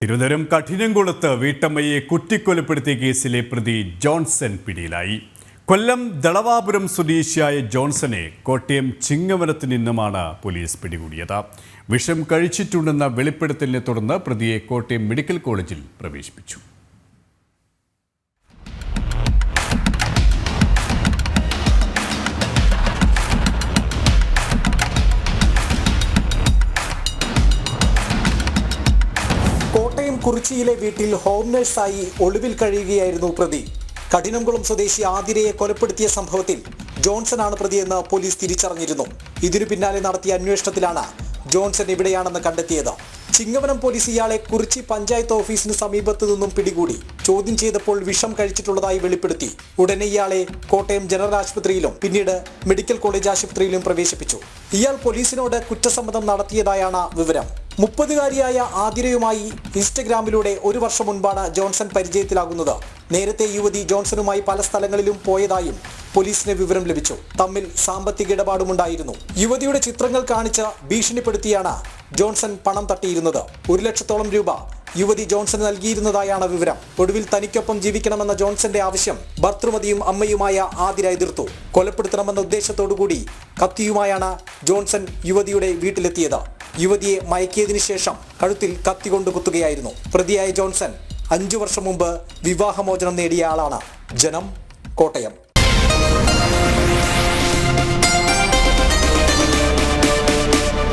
തിരുവനന്തപുരം കഠിനംകുളത്ത് വീട്ടമ്മയെ കുത്തിക്കൊലപ്പെടുത്തിയ കേസിലെ പ്രതി ജോൺസൺ പിടിയിലായി. കൊല്ലം ദളവാപുരം സ്വദേശിയായ ജോൺസനെ കോട്ടയം ചിങ്ങവനത്ത് നിന്നുമാണ് പോലീസ് പിടികൂടിയത്. വിഷം കഴിച്ചിട്ടുണ്ടെന്ന വെളിപ്പെടുത്തലിനെ തുടർന്ന് പ്രതിയെ കോട്ടയം മെഡിക്കൽ കോളേജിൽ പ്രവേശിപ്പിച്ചു. കോട്ടയം കുറിച്ചിയിലെ വീട്ടിൽ ഹോം നഴ്സായി ഒളിവിൽ കഴിയുകയായിരുന്നു പ്രതി. കഠിനംകുളം സ്വദേശി ആതിരയെ കൊലപ്പെടുത്തിയ സംഭവത്തിൽ ജോൺസനാണ് പ്രതിയെന്ന് പോലീസ് തിരിച്ചറിഞ്ഞിരുന്നു. ഇതിനു പിന്നാലെ നടത്തിയ അന്വേഷണത്തിലാണ് ജോൺസൺ എവിടെയാണെന്ന് കണ്ടെത്തിയത്. ചിങ്ങവനം പോലീസ് ഇയാളെ കുറിച്ചി പഞ്ചായത്ത് ഓഫീസിന് സമീപത്തു നിന്നും പിടികൂടി. ചോദ്യം ചെയ്തപ്പോൾ വിഷം കഴിച്ചിട്ടുള്ളതായി വെളിപ്പെടുത്തി. ഉടനെ ഇയാളെ കോട്ടയം ജനറൽ ആശുപത്രിയിലും പിന്നീട് മെഡിക്കൽ കോളേജ് ആശുപത്രിയിലും പ്രവേശിപ്പിച്ചു. ഇയാൾ പോലീസിനോട് കുറ്റസമ്മതം നടത്തിയതായാണ് വിവരം. 30-കാരിയായ ആതിരയുമായി ഇൻസ്റ്റഗ്രാമിലൂടെ 1 വർഷം മുൻപാണ് ജോൺസൺ പരിചയത്തിലാകുന്നത്. നേരത്തെ യുവതി ജോൺസണുമായി പല സ്ഥലങ്ങളിലും പോയതായും പോലീസിന് വിവരം ലഭിച്ചു. തമ്മിൽ സാമ്പത്തിക ഇടപാടുമുണ്ടായിരുന്നു. യുവതിയുടെ ചിത്രങ്ങൾ കാണിച്ച് ഭീഷണിപ്പെടുത്തിയാണ് ജോൺസൺ പണം തട്ടിയിരുന്നത്. 1 ലക്ഷത്തോളം രൂപ യുവതി ജോൺസൺ നൽകിയിരുന്നതായാണ് വിവരം. ഒടുവിൽ തനിക്കൊപ്പം ജീവിക്കണമെന്ന ജോൺസന്റെ ആവശ്യം ഭർത്തൃമതിയും അമ്മയുമായ ആതിര എതിർത്തു. കൊലപ്പെടുത്തണമെന്ന ഉദ്ദേശത്തോടുകൂടി കത്തിയുമായാണ് ജോൺസൺ യുവതിയുടെ വീട്ടിലെത്തിയത്. യുവതിയെ മയക്കിയതിനു ശേഷം കഴുത്തിൽ കത്തി കൊണ്ട് കുത്തുകയായിരുന്നു. പ്രതിയായ ജോൺസൺ 5 വർഷം മുമ്പ് വിവാഹമോചനം നേടിയ ആളാണ്. ജനം, കോട്ടയം.